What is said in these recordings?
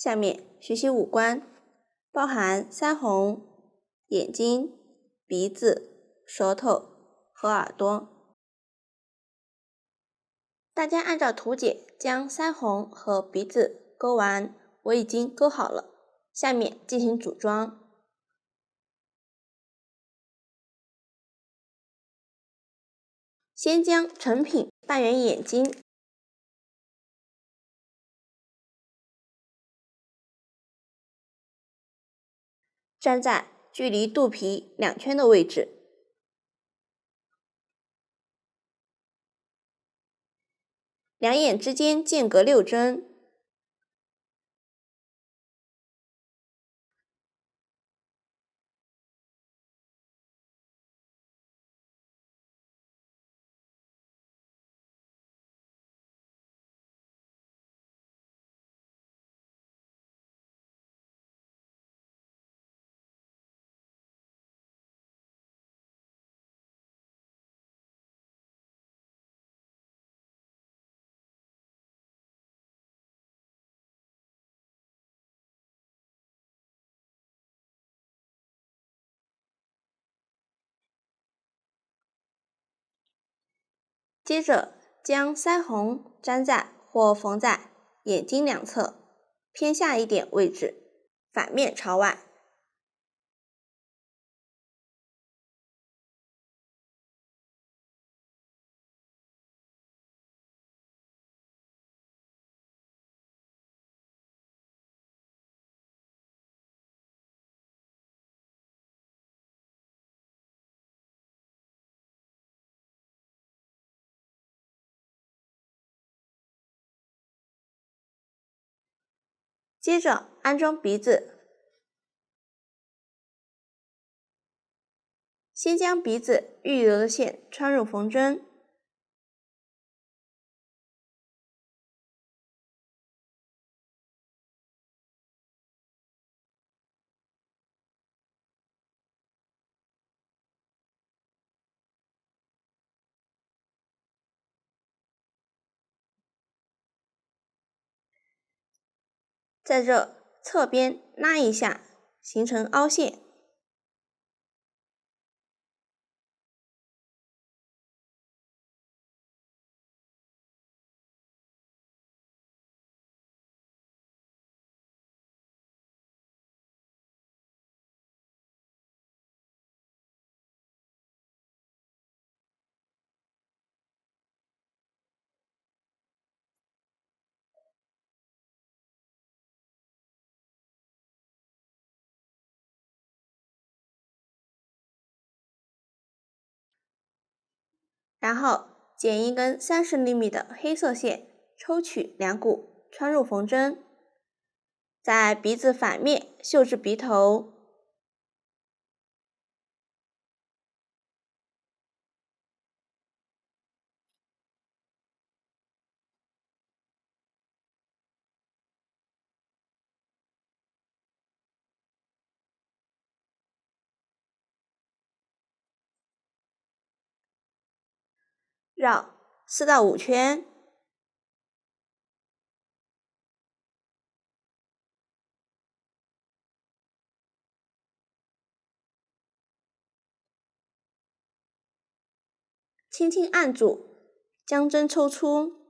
下面学习五官，包含腮红、眼睛、鼻子、舌头和耳朵。大家按照图解将腮红和鼻子勾完，我已经勾好了，下面进行组装。先将成品半圆眼睛粘在距离肚皮2圈的位置，两眼之间间隔6针，接着将腮红粘在或缝在眼睛两侧偏下一点位置，反面朝外。接着安装鼻子，先将鼻子预留的线穿入缝针，在这侧边拉一下，形成凹陷。然后剪一根30厘米的黑色线，抽取两股，穿入缝针，在鼻子反面绣至鼻头，绕4到5圈，轻轻按住，将针抽出，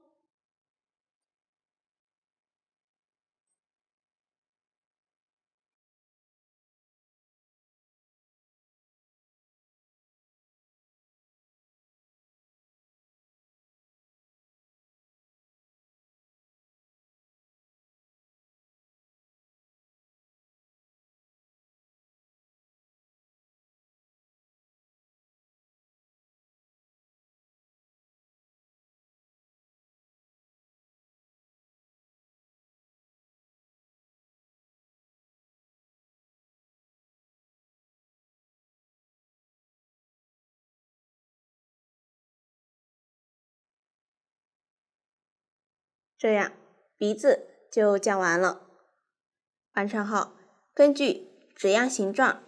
这样鼻子就讲完了。完成后，根据纸样形状，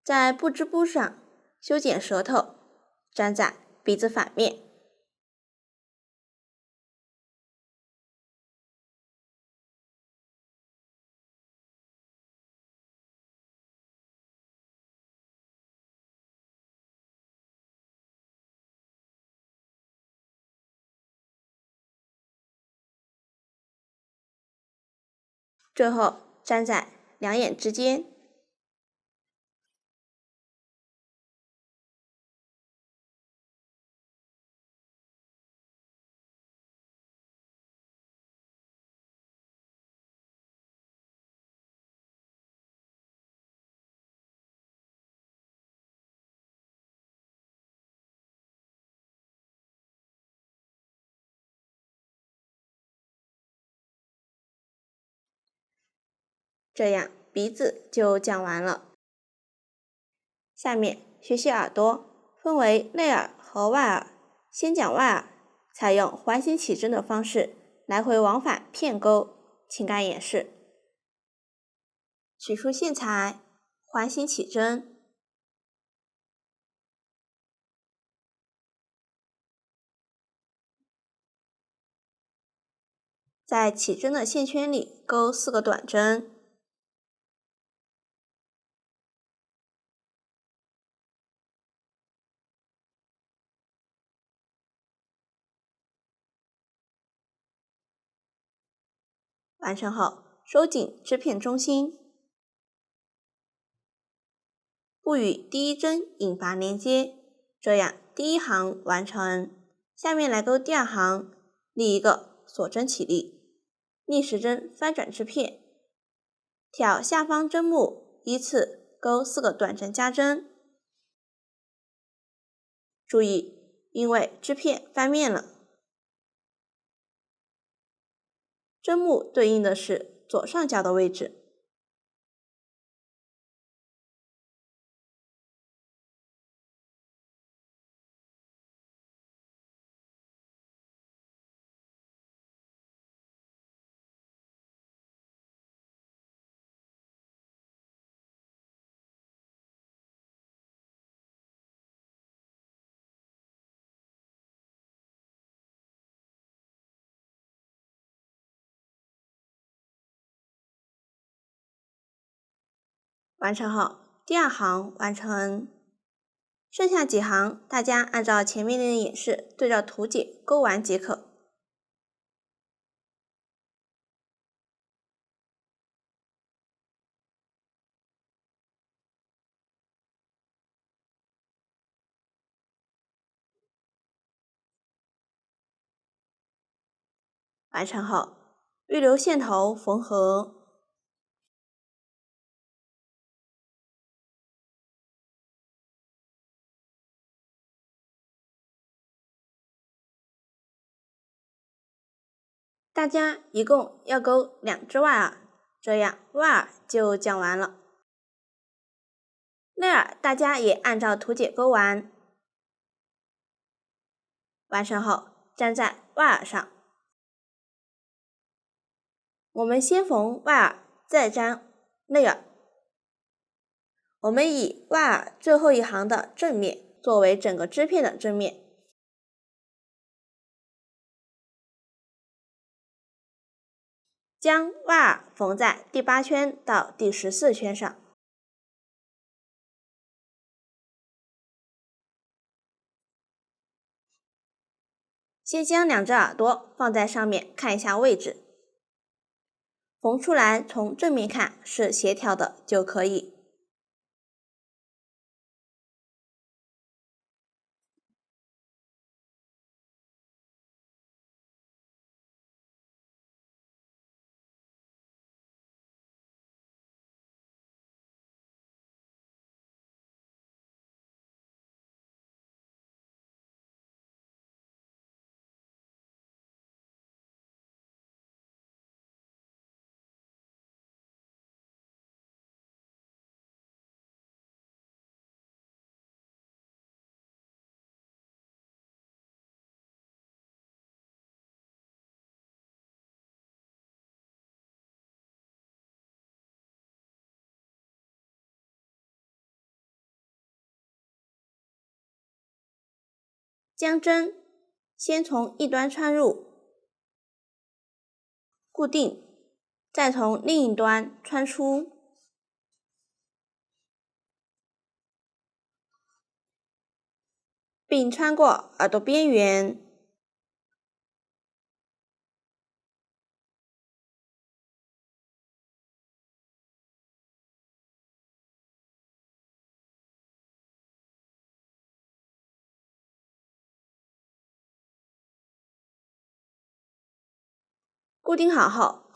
在布织布上修剪舌头，粘在鼻子反面。最后粘在两眼之间。这样鼻子就讲完了。下面学习耳朵，分为内耳和外耳。先讲外耳，采用环形起针的方式，来回往返片钩，请看演示。取出线材，环形起针，在起针的线圈里钩4个短针，完成后收紧织片中心，不与第一针引拔连接，这样第一行完成。下面来钩第二行，立一个锁针起立，逆时针翻转织片，挑下方针目，依次钩4个短针加针。注意，因为织片翻面了，针目对应的是左上角的位置。完成后，第二行完成。剩下几行，大家按照前面的演示对照图解钩完即可。完成后，预留线头缝合。大家一共要钩2只外耳，这样外耳就讲完了。内耳大家也按照图解钩完。完成后粘在外耳上。我们先缝外耳，再粘内耳。我们以外耳最后一行的正面作为整个织片的正面。将外耳缝在第8圈到第14圈上。先将2只耳朵放在上面看一下位置，缝出来从正面看是协调的就可以。将针先从一端穿入，固定，再从另一端穿出，并穿过耳朵边缘。固定好后，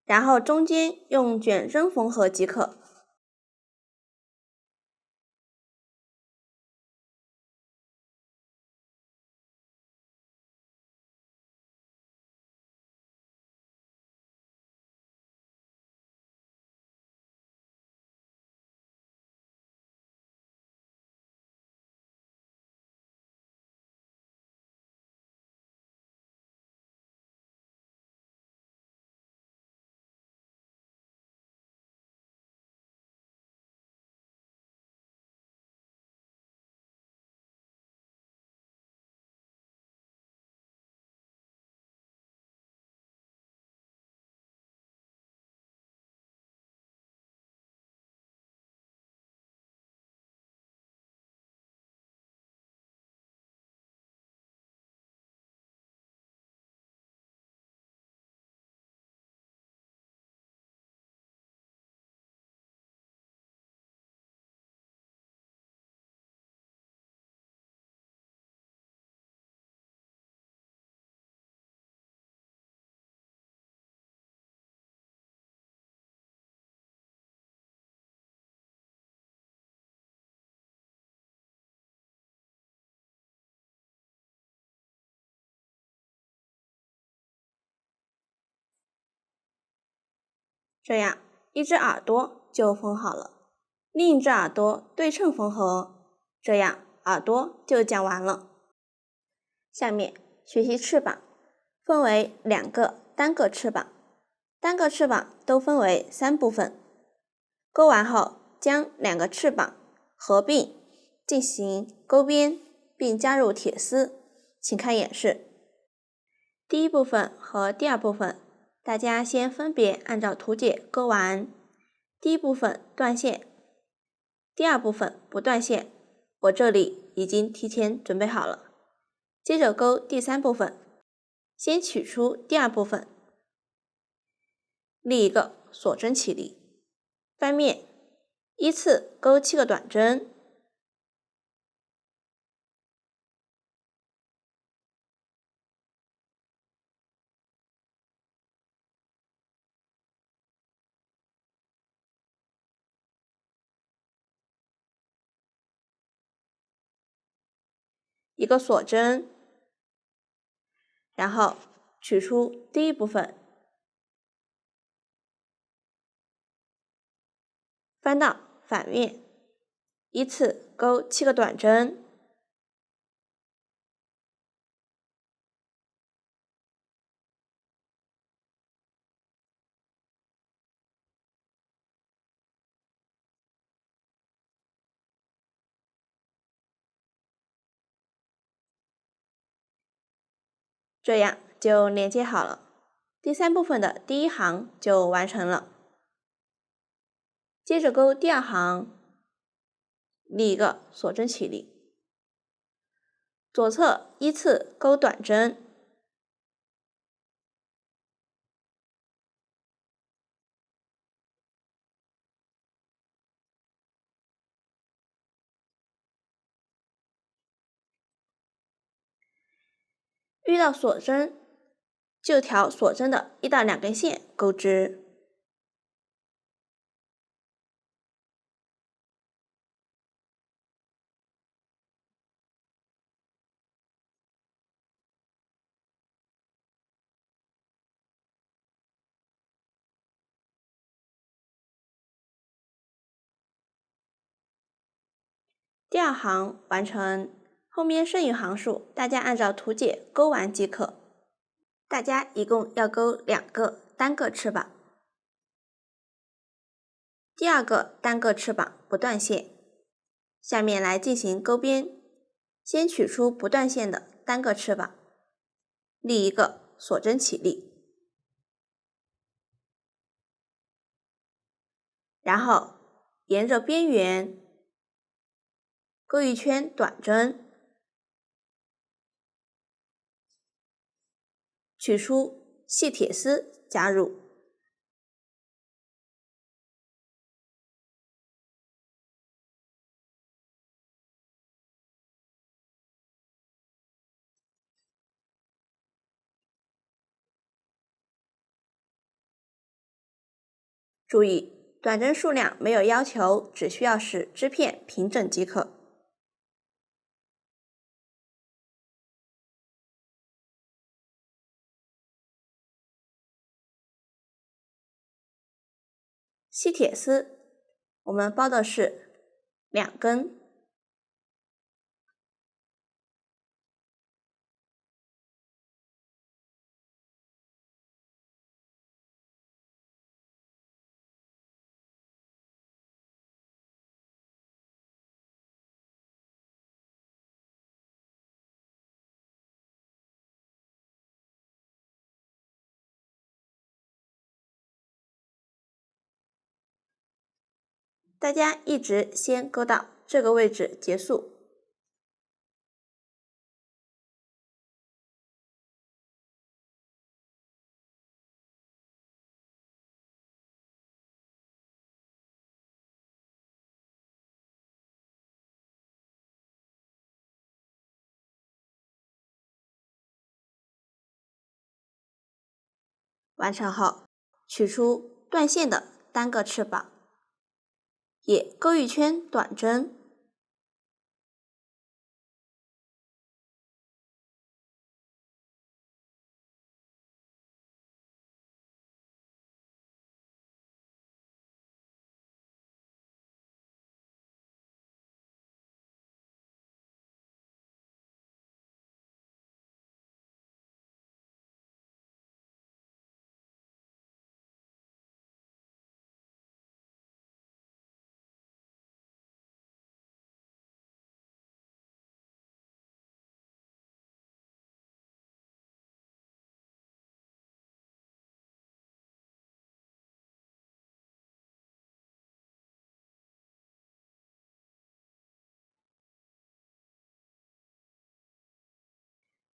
然后中间用卷针缝合即可。这样一只耳朵就缝好了，另一只耳朵对称缝合，这样耳朵就讲完了。下面学习翅膀，分为2个单个翅膀，单个翅膀都分为3部分。钩完后，将2个翅膀合并进行钩边，并加入铁丝，请看演示。第一部分和第二部分，大家先分别按照图解钩完。第一部分断线，第二部分不断线，我这里已经提前准备好了。接着钩第3部分，先取出第二部分，立一个锁针起立，翻面，依次钩7个短针，一个锁针，然后取出第一部分，翻到反面，依次钩7个短针，这样就连接好了。第3部分的第1行就完成了。接着钩第2行，立一个锁针起立，左侧依次钩短针，遇到锁针就调锁针的1到2根线钩织。第2行完成，后面剩余行数大家按照图解钩完即可。大家一共要钩2个单个翅膀，第2个单个翅膀不断线。下面来进行钩边，先取出不断线的单个翅膀，立一个锁针起立，然后沿着边缘钩一圈短针，取出细铁丝加入，注意，短针数量没有要求，只需要使织片平整即可。吸铁丝，我们包的是2根。大家一直先勾到这个位置结束。完成后，取出断线的单个翅膀，也勾一圈短针，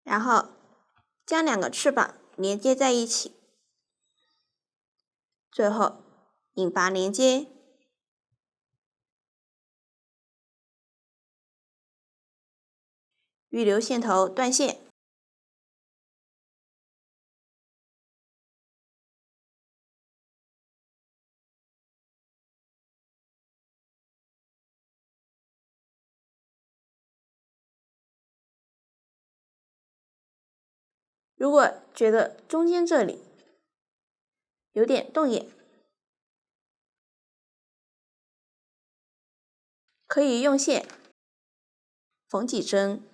然后将2个翅膀连接在一起，最后引拔连接，预留线头断线。如果觉得中间这里有点洞眼，可以用线缝几针。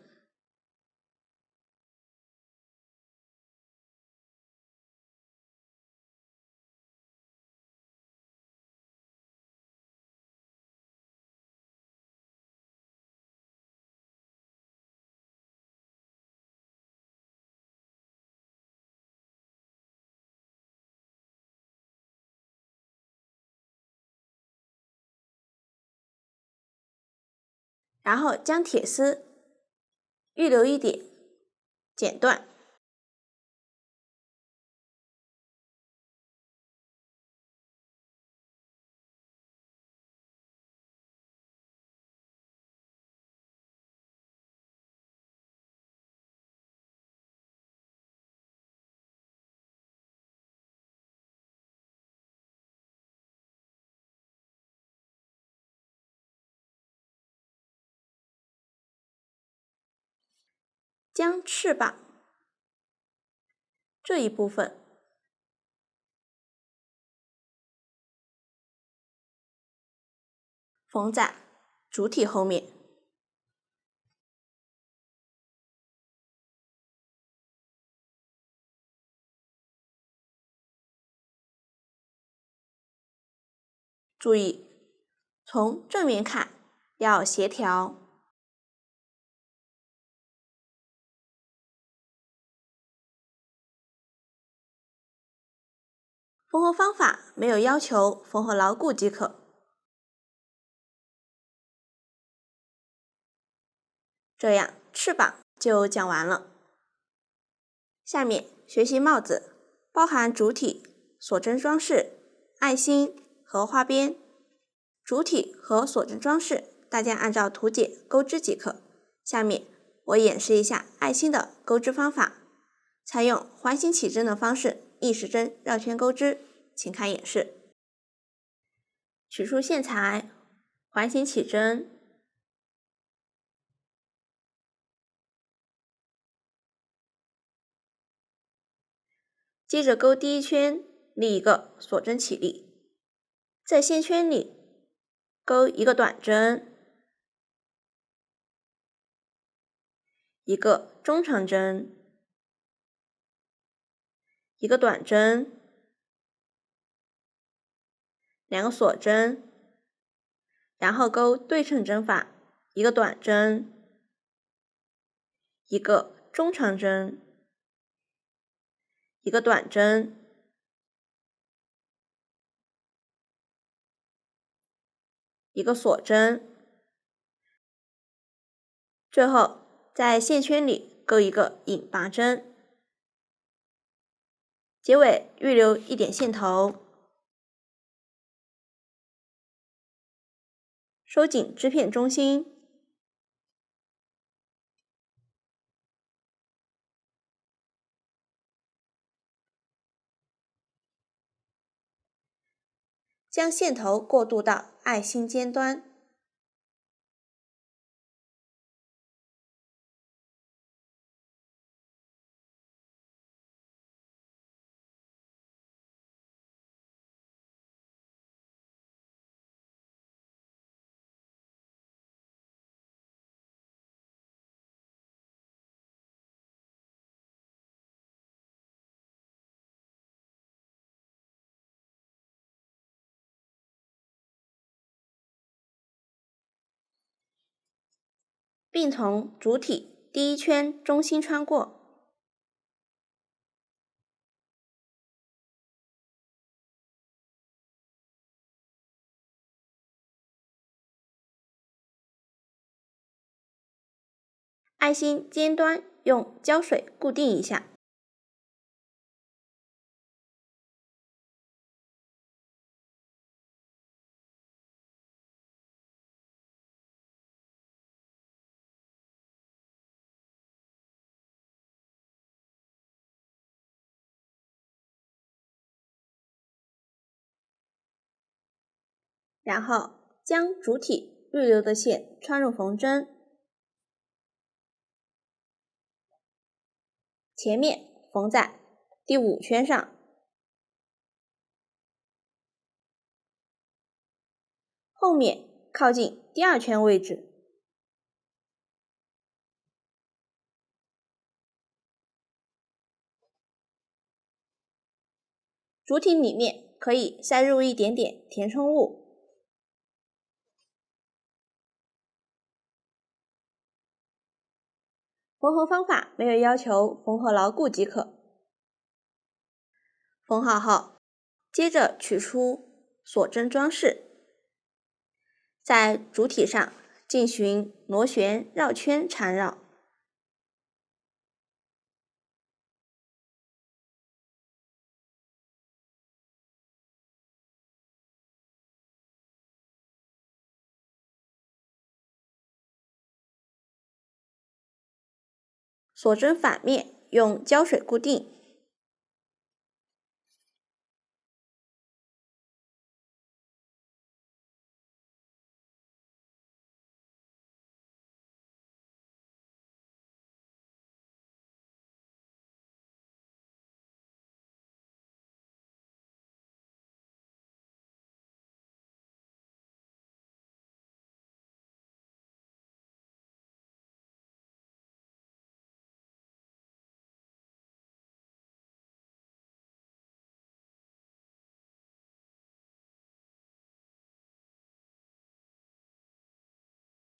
然后将铁丝预留一点，剪断。将翅膀这一部分缝在主体后面，注意从正面看要协调。缝合方法没有要求缝合牢固即可。这样翅膀就讲完了。下面学习帽子，包含主体、锁针装饰、爱心和花边。主体和锁针装饰，大家按照图解钩织即可。下面我演示一下爱心的钩织方法，采用环形起针的方式，逆时针绕圈钩织，请看演示。取出线材，环形起针，接着钩第一圈，立一个锁针起立，在线圈里钩一个短针，一个中长针，一个短针，两个锁针，然后钩对称针法，一个短针，一个中长针，一个短针，一个锁针，最后在线圈里钩一个引拔针，结尾预留一点线头，收紧织片中心，将线头过渡到爱心尖端，并从主体第一圈中心穿过，爱心尖端用胶水固定一下，然后将主体预留的线穿入缝针，前面缝在第5圈上，后面靠近第2圈位置，主体里面可以塞入一点点填充物。缝合方法没有要求缝合牢固即可。缝好后，接着取出锁针装饰，在主体上进行螺旋绕圈缠绕。锁针反面用胶水固定。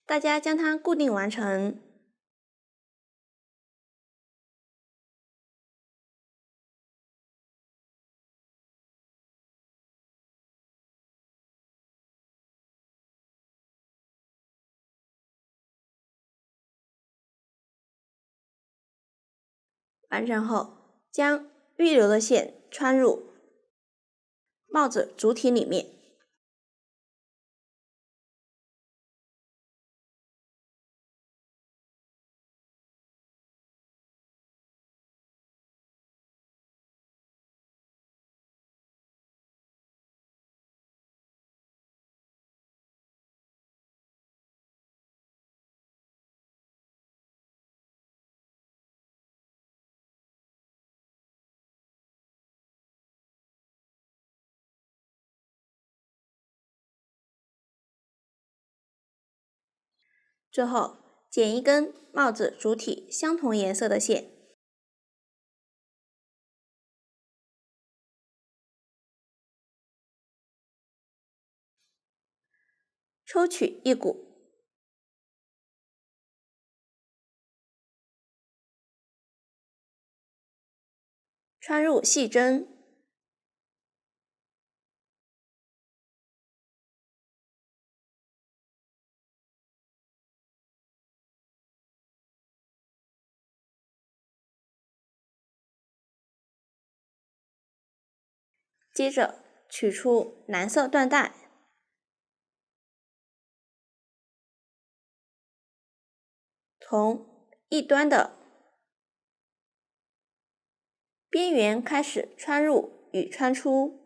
大家将它固定完成。完成后，将预留的线穿入帽子主体里面。最后剪一根帽子主体相同颜色的线，抽取一股，穿入细针，接着取出蓝色缎带，从一端的边缘开始穿入与穿出，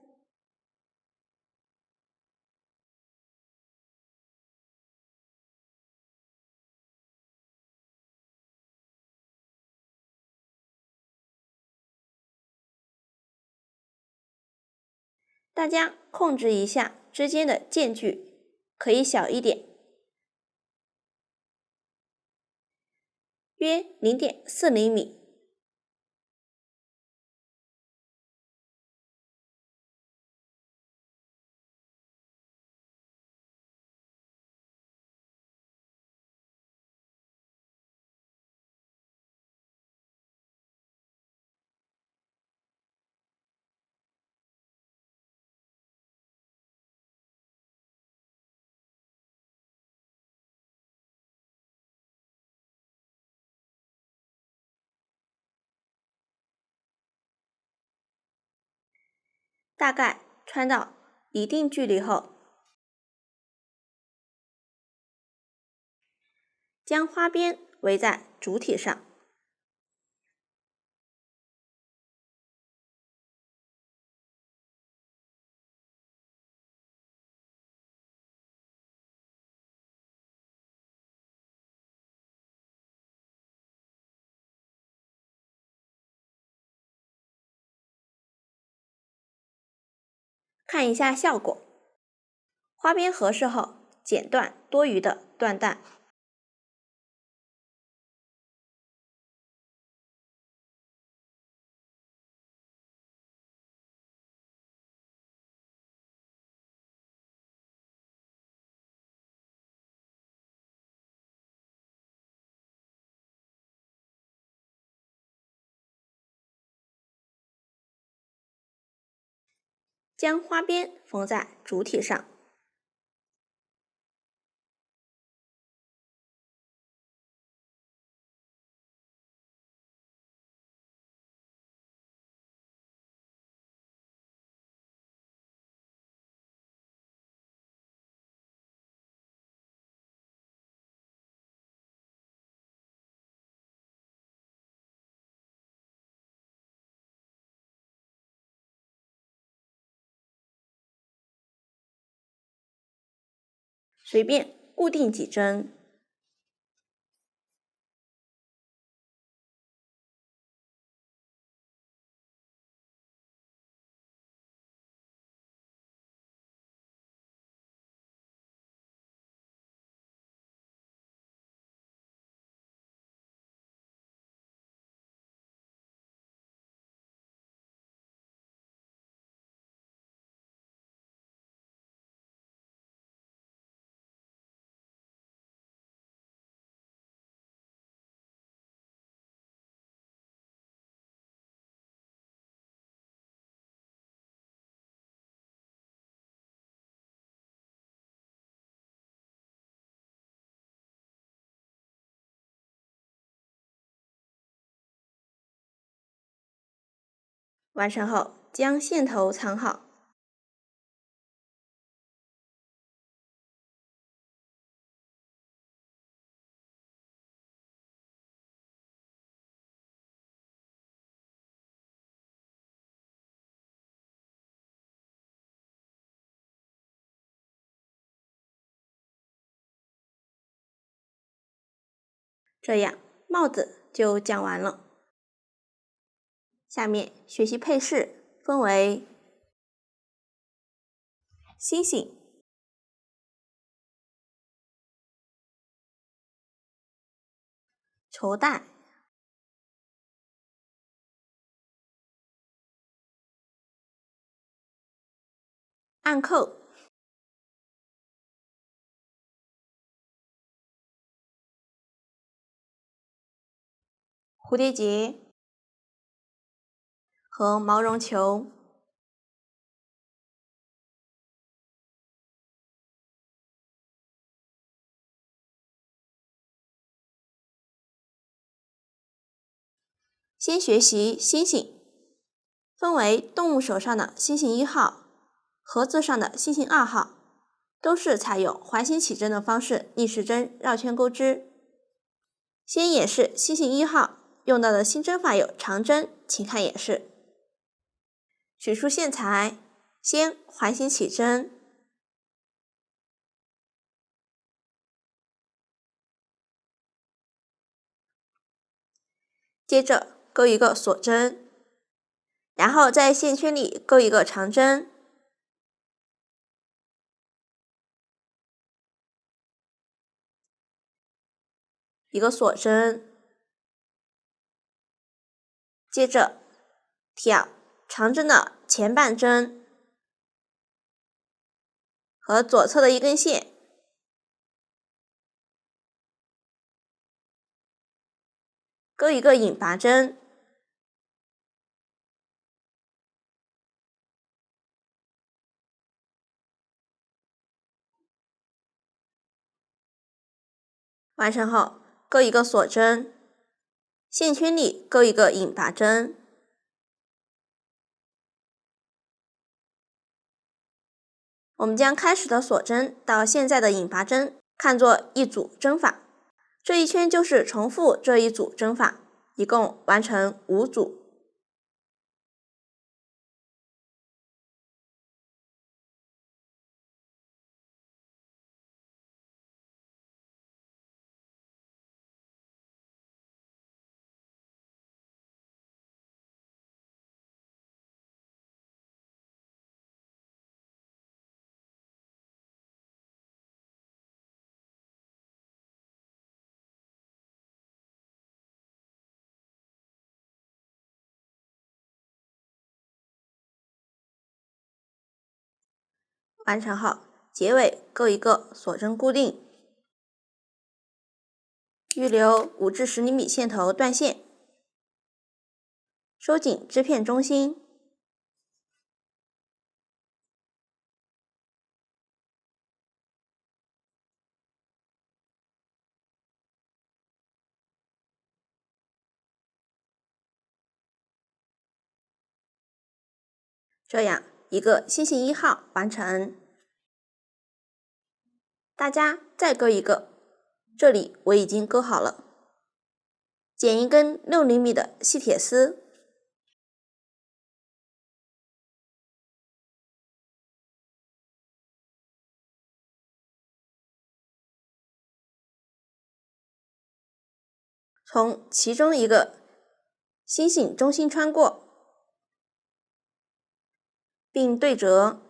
大家控制一下之间的间距，可以小一点，约0.4厘米。大概穿到一定距离后，将花边围在主体上，看一下效果。花边合适后，剪断多余的缎带。将花边缝在主体上，随便固定几针，完成后将线头藏好。这样帽子就讲完了。下面学习配饰，分为星星、绸带、暗扣、蝴蝶结和毛绒球。先学习星星，分为动物手上的星星1号、盒子上的星星2号，都是采用环形起针的方式逆时针绕圈钩织。先演示星星1号，用到的新针法有长针，请看演示。取出线材，先环形起针，接着钩一个锁针，然后在线圈里钩一个长针，一个锁针，接着挑长针的前半针和左侧的一根线，钩一个引拔针，完成后钩一个锁针，线圈里钩一个引拔针。我们将开始的锁针到现在的引拔针看作一组针法，这一圈就是重复这一组针法，一共完成5组。完成后，结尾钩一个锁针固定，预留5至10厘米线头断线，收紧织片中心。这样一个星星1号完成。大家再钩一个，这里我已经钩好了。剪一根6厘米的细铁丝，从其中一个星星中心穿过，并对折。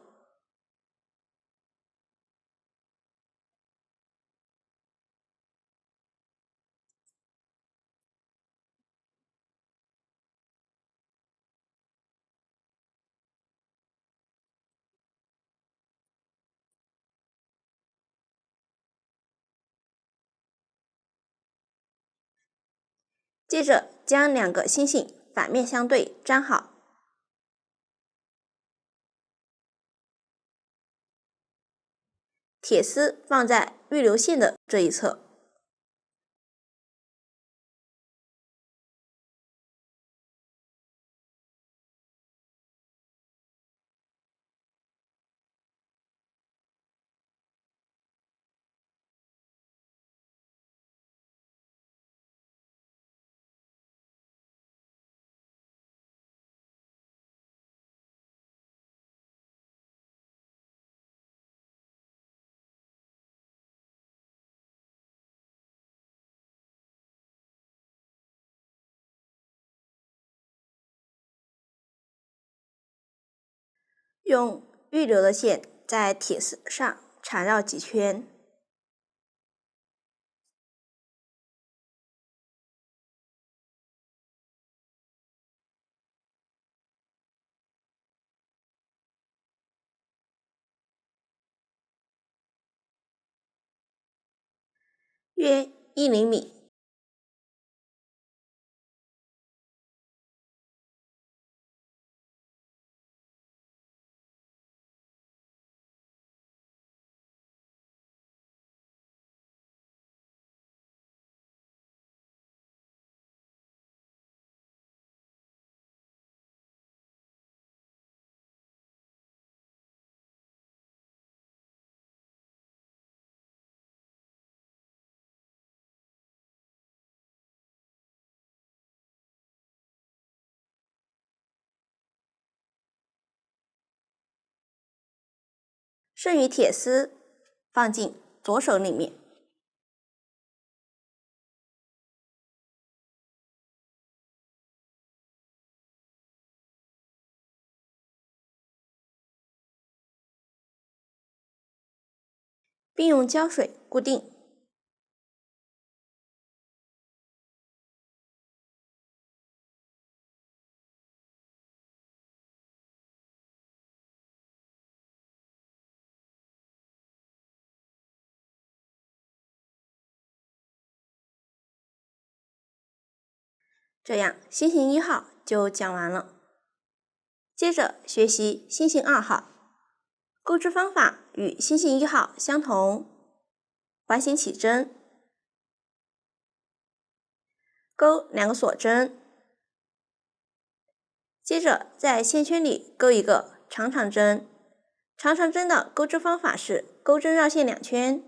接着将2个星星反面相对粘好，铁丝放在预留线的这一侧。用预留的线在铁丝上缠绕几圈。约1厘米。剩余铁丝放进左手里面，并用胶水固定。这样星星1号就讲完了。接着学习星星2号，钩织方法与星星1号相同，环形起针，钩2个锁针，接着在线圈里钩一个长长针。长长针的钩织方法是钩针绕线2圈，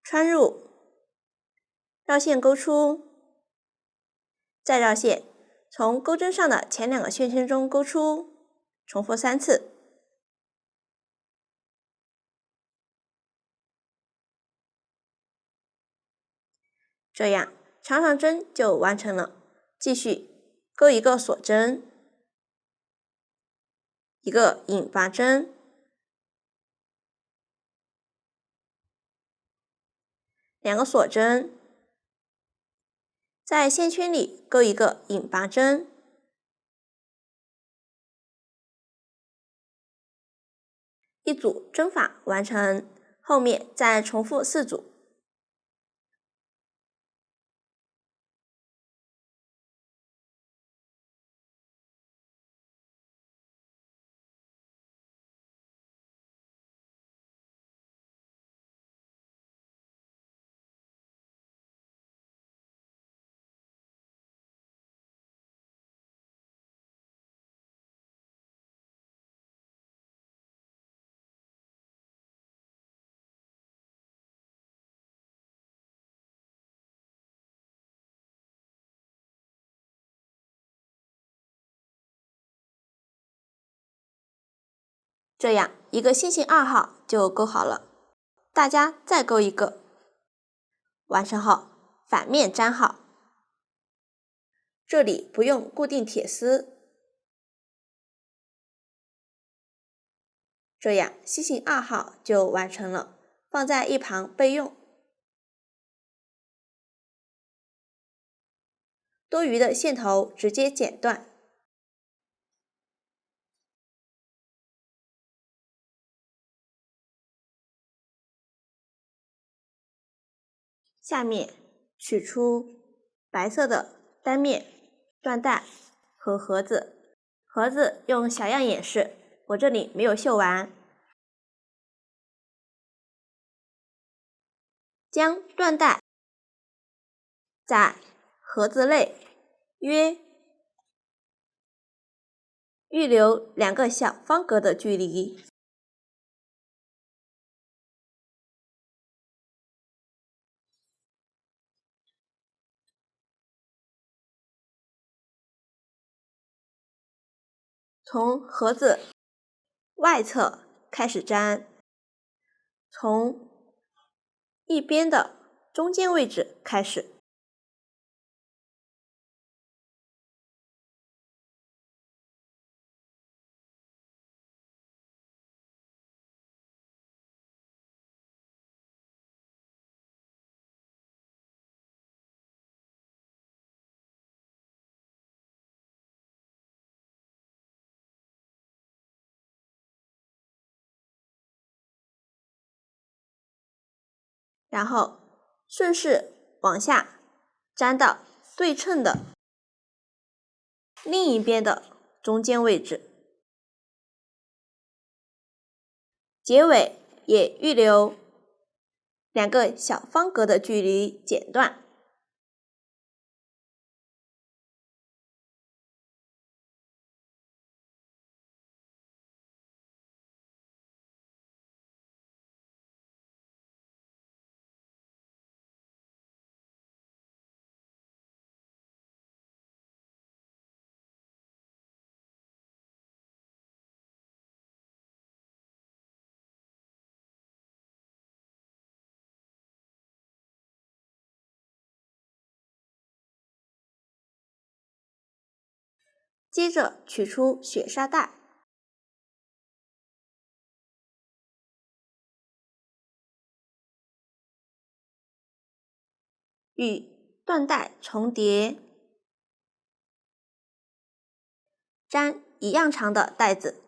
穿入，绕线钩出，再绕线，从钩针上的前2个线圈中钩出，重复3次。这样长长针就完成了。继续钩一个锁针，一个引拔针，两个锁针，在线圈里钩一个引拔针，一组针法完成，后面再重复4组。这样一个星星2号就钩好了，大家再钩一个。完成后反面粘好，这里不用固定铁丝。这样星星2号就完成了，放在一旁备用。多余的线头直接剪断。下面取出白色的单面缎带和盒子，盒子用小样演示，我这里没有绣完。将缎带在盒子内约预留2个小方格的距离，从盒子外侧开始粘，从一边的中间位置开始。然后顺势往下粘到对称的另一边的中间位置，结尾也预留2个小方格的距离剪断。接着取出雪纱带，与缎带重叠，粘一样长的带子，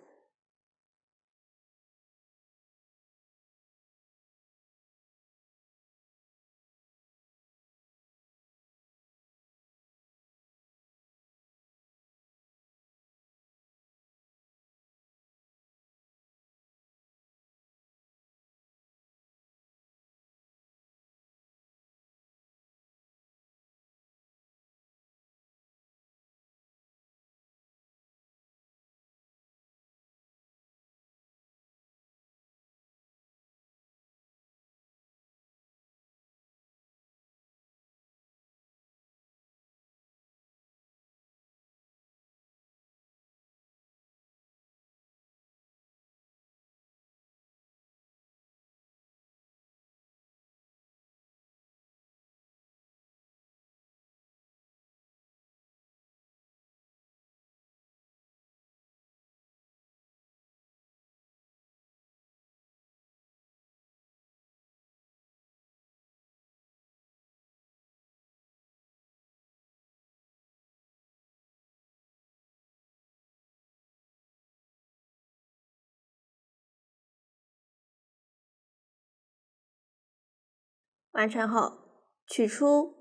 完成后取出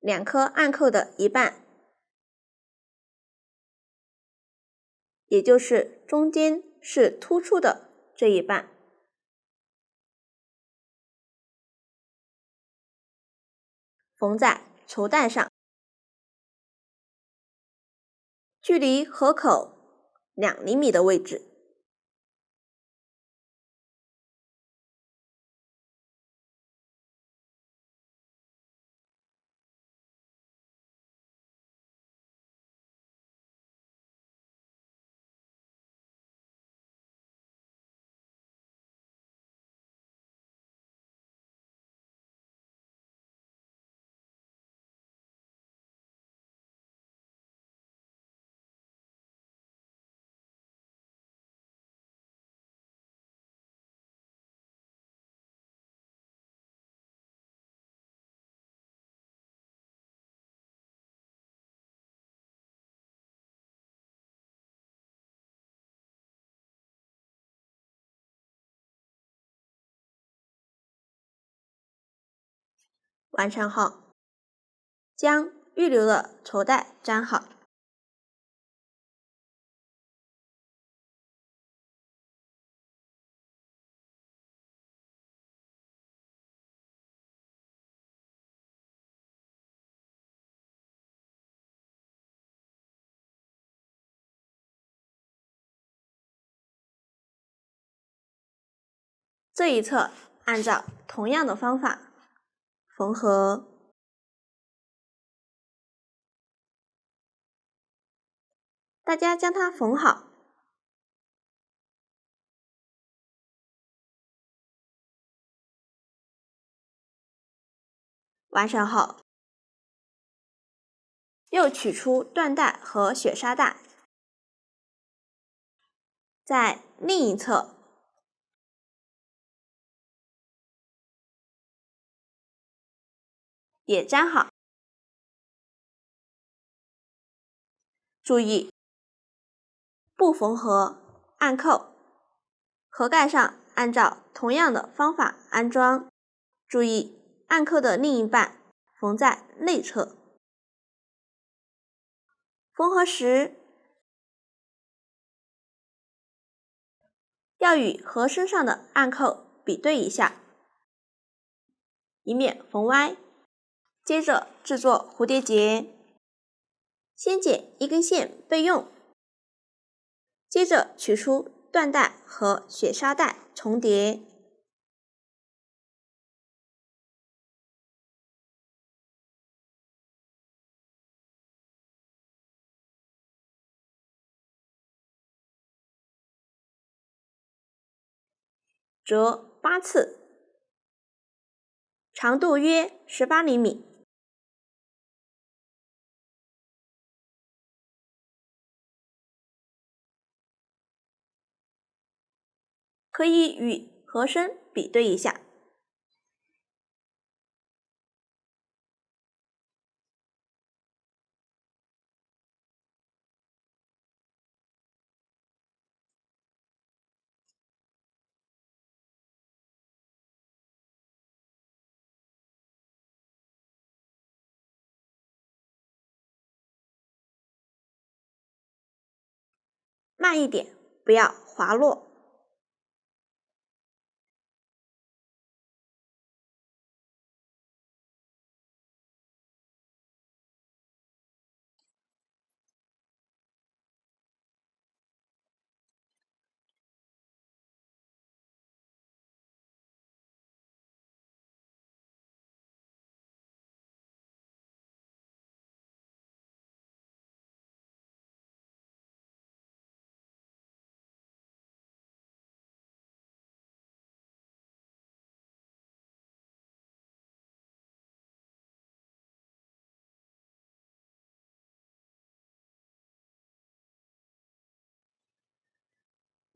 2颗暗扣的一半，也就是中间是突出的这一半，缝在绸带上，距离合口2厘米的位置。完成后，将预留的绸带粘好，这一侧按照同样的方法缝合，大家将它缝好。完成后，又取出缎带和雪纱带，在另一侧也粘好。注意，不缝合按扣，盒盖上按照同样的方法安装。注意暗扣的另一半缝在内侧。缝合时要与盒身上的暗扣比对一下，以免缝歪。接着制作蝴蝶结，先剪一根线备用，接着取出缎带和雪纱带重叠，折8次，长度约18厘米。可以与盒身比对一下。慢一点，不要滑落。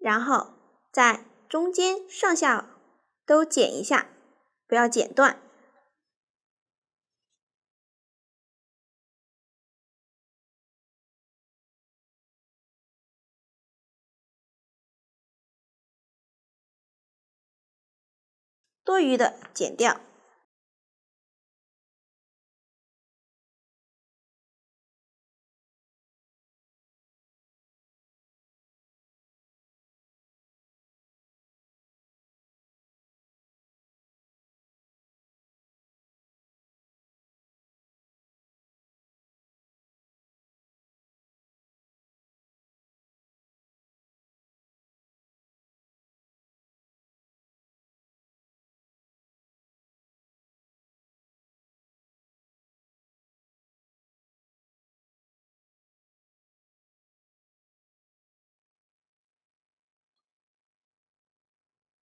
然后在中间上下都剪一下，不要剪断。多余的剪掉。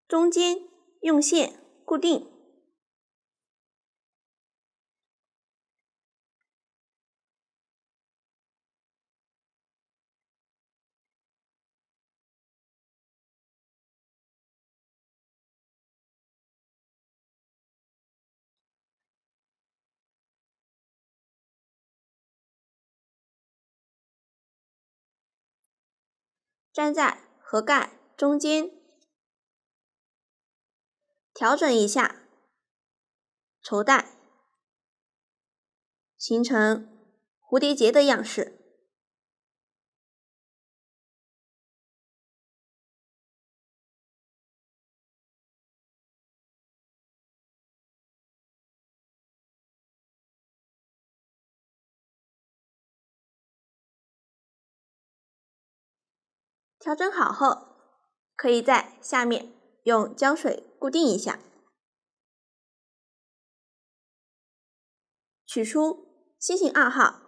中间用线固定，粘在盒盖中间，调整一下绸带，形成蝴蝶结的样式。调整好后，可以在下面用胶水固定一下。取出星星2号，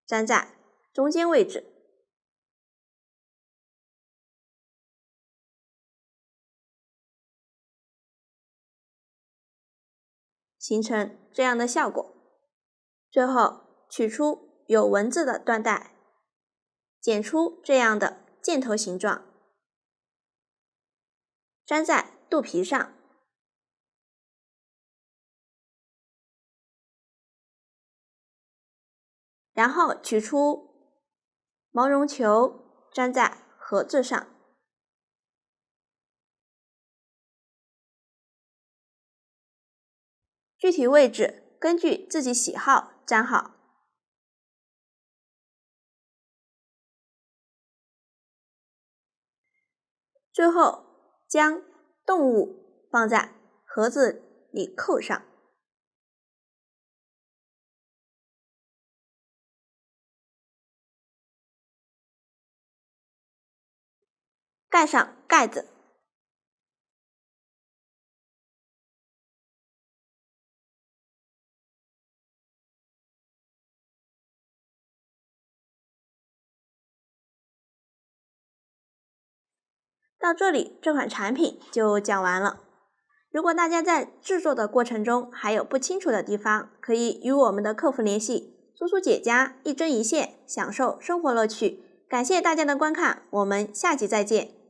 粘在中间位置，形成这样的效果。最后取出有文字的缎带，剪出这样的箭头形状，粘在肚皮上，然后取出毛绒球，粘在盒子上。具体位置根据自己喜好粘好。最后将动物放在盒子里扣上。盖上盖子。到这里，这款产品就讲完了。如果大家在制作的过程中还有不清楚的地方，可以与我们的客服联系，苏苏姐家一针一线，享受生活乐趣。感谢大家的观看，我们下集再见。